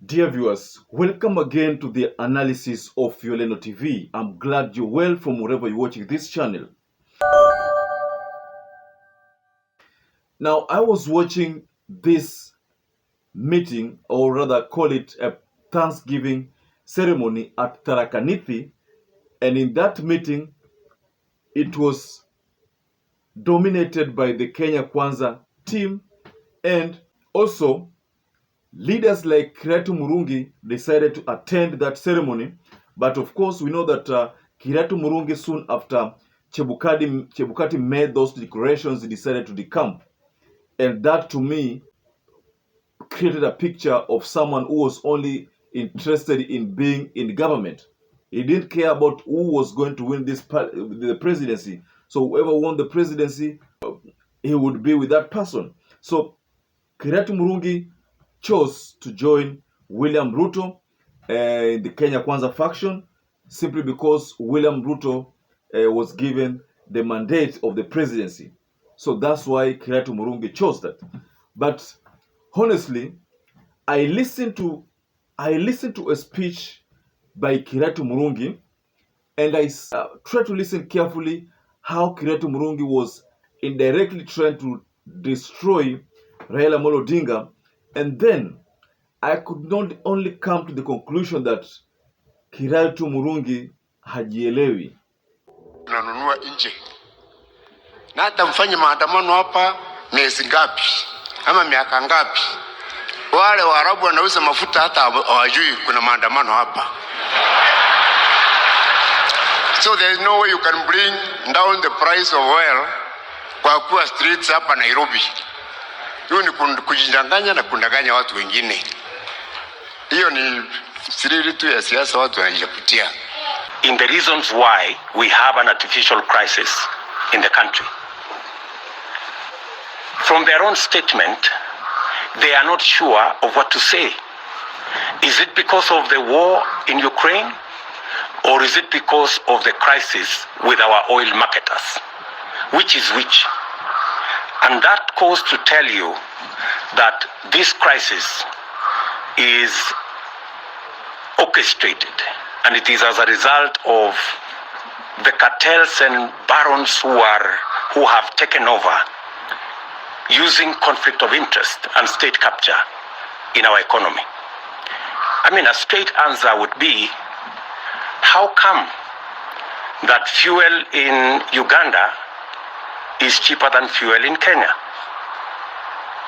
Dear viewers, welcome again to the analysis of YOLENO TV. I'm glad you're well from wherever you're watching this channel. Now, I was watching this meeting, or rather call it a Thanksgiving ceremony at Tharaka Nithi, and in that meeting, it was dominated by the Kenya Kwanza team, and also leaders like KIRAITU Murungi decided to attend that ceremony. But of course, we know that KIRAITU Murungi, soon after Chebukati made those declarations, he decided to decamp. And that, to me, created a picture of someone who was only interested in being in government. He didn't care about who was going to win the presidency. So whoever won the presidency, he would be with that person. So KIRAITU Murungi chose to join William Ruto in the Kenya Kwanza faction, simply because William Ruto was given the mandate of the presidency. So that's why KIRAITU Murungi chose that. But honestly, I listened to a speech by KIRAITU Murungi, and I tried to listen carefully how KIRAITU Murungi was indirectly trying to destroy Raila Amolo Odinga. And then I could not only come to the conclusion that KIRAITU Murungi hajielewi. Tunanunua nje. Na hata mfanye maandamano hapa miezi ngapi ama miaka ngapi, wale Waarabu wanauza mafuta hata hawajui kuna maandamano hapa. So there is no way you can bring down the price of oil kwa kuwa streets hapa Nairobi. Hiyo ni kujidanganya na kundanganya watu wengine. Hiyo ni siri tu ya siasa watu wanajipatia. In the reasons why we have an artificial crisis in the country. From their own statement, they are not sure of what to say. Is it because of the war in Ukraine, or is it because of the crisis with our oil marketers? Which is which? And that goes to tell you that this crisis is orchestrated, and it is as a result of the cartels and barons who have taken over, using conflict of interest and state capture in our economy. I mean, a straight answer would be, how come that fuel in Uganda is cheaper than fuel in Kenya?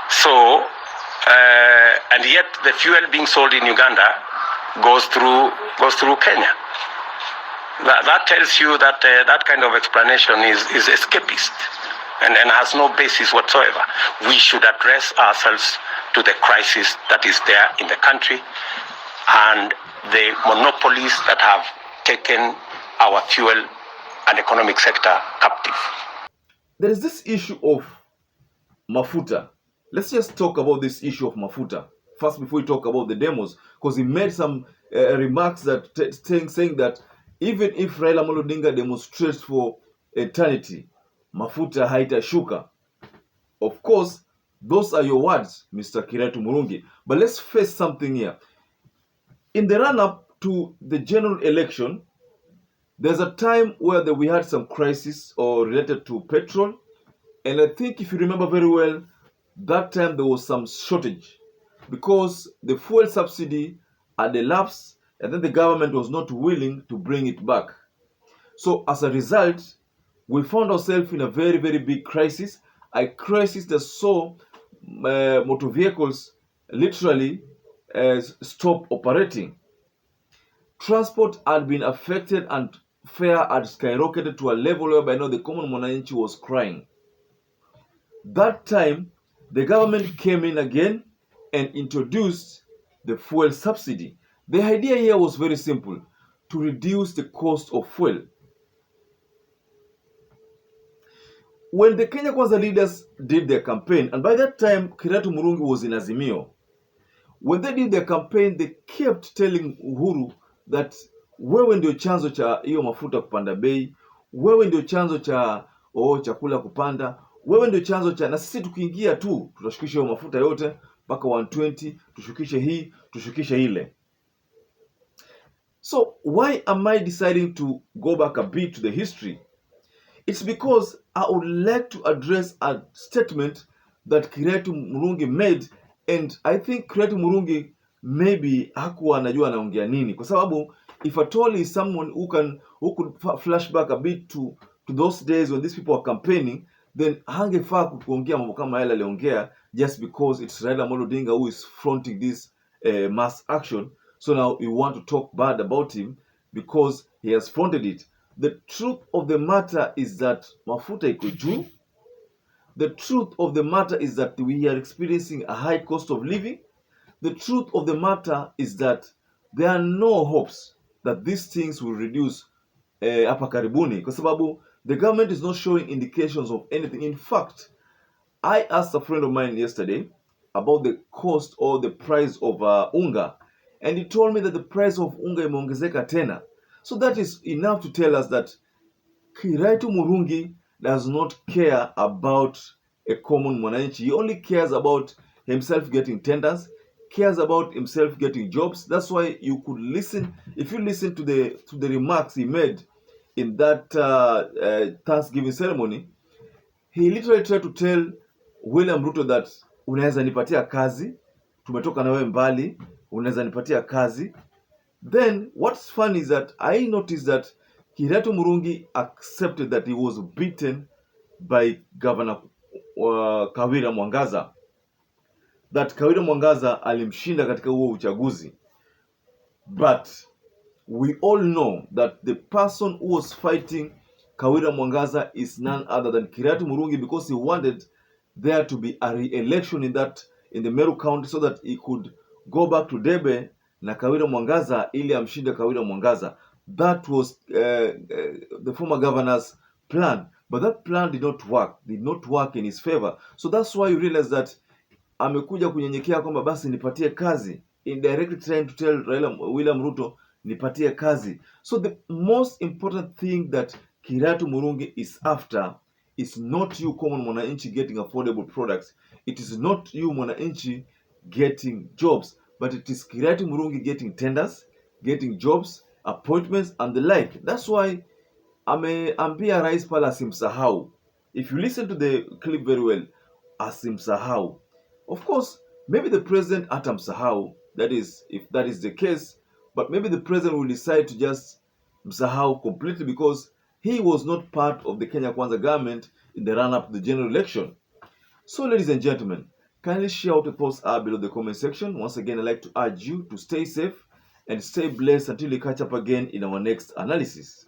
So, and yet the fuel being sold in Uganda goes through Kenya. That tells you that that kind of explanation is escapist and has no basis whatsoever. We should address ourselves to the crisis that is there in the country and the monopolies that have taken our fuel and economic sector captive. There is this issue of mafuta. Let's just talk about this issue of mafuta first before we talk about the demos, because he made some remarks that saying that even if Raila Amolo Odinga demonstrates for eternity, mafuta haitashuka. Of course, those are your words, Mr. KIRAITU Murungi. But let's face something here. In the run-up to the general election, there's a time where we had some crisis or related to petrol. And I think if you remember very well, that time there was some shortage because the fuel subsidy had elapsed and then the government was not willing to bring it back. So as a result, we found ourselves in a very, very big crisis, a crisis that saw motor vehicles literally stop operating. Transport had been affected and fare had skyrocketed to a level whereby now the common mwananchi was crying. That time, the government came in again and introduced the fuel subsidy. The idea here was very simple, to reduce the cost of fuel. When the Kenya Kwanza leaders did their campaign, and by that time, KIRAITU Murungi was in Azimio. When they did their campaign, they kept telling Uhuru that wewe ndio chanzo cha hiyo mafuta kupanda bei, wewe ndio chanzo cha chakula kupanda, wewe ndio chanzo cha, na sisi tukiingia tu tutashukisha hiyo mafuta yote, mpaka 120, tushukishe hii, tushukishe ile. So why am I deciding to go back a bit to the history? It's because I would like to address a statement that KIRAITU Murungi made, and I think KIRAITU Murungi maybe hakuwa anajua anaongea nini, kwa sababu if at all is someone who could flash back a bit to those days when these people were campaigning, then hangefaa kuongea mambo kama yale aliongea just because it's Raila Amolo Odinga who is fronting this mass action. So now we want to talk bad about him because he has fronted it. The truth of the matter is that mafuta iko juu. The truth of the matter is that we are experiencing a high cost of living. The truth of the matter is that there are no hopes that these things will reduce hapa karibuni, kwa sababu the government is not showing indications of anything. In fact, I asked a friend of mine yesterday about the cost or the price of unga, and he told me that the price of unga imeongezeka tena. So that is enough to tell us that KIRAITU Murungi does not care about a common mwananchi. He only cares about himself getting tenders, cares about himself getting jobs. That's why you could listen, if you listen to the remarks he made in that Thanksgiving ceremony, he literally tried to tell William Ruto that unaweza nipatia kazi, tumetoka na wewe mbali, unaweza nipatia kazi. Then what's funny is that I noticed that KIRAITU Murungi accepted that he was beaten by Governor Kawira Mwangaza, that Kawira Mwangaza alimshinda katika huo uchaguzi. But we all know that the person who was fighting Kawira Mwangaza is none other than KIRAITU Murungi, because he wanted there to be a re-election in the Meru County so that he could go back to Debe na Kawira Mwangaza ili amshinde Kawira Mwangaza. That was the former governor's plan, but that plan did not work in his favor. So that's why you realize that amekuja kunyenyekea kwamba basi nipatie kazi, indirectly trying to tell William Ruto nipatie kazi. So the most important thing that KIRAITU Murungi is after is not you common mwananchi getting affordable products. It is not you mwananchi getting jobs, but it is KIRAITU Murungi getting tenders, getting jobs, appointments and the like. That's why ameambia rais pala asimsahau. If you listen to the clip very well, asimsahau. Of course, maybe the president atamsahau, that is, if that is the case, but maybe the president will decide to just msahau completely because he was not part of the Kenya Kwanza government in the run-up to the general election. So, ladies and gentlemen, kindly share what your thoughts are below the comment section. Once again, I'd like to urge you to stay safe and stay blessed until we catch up again in our next analysis.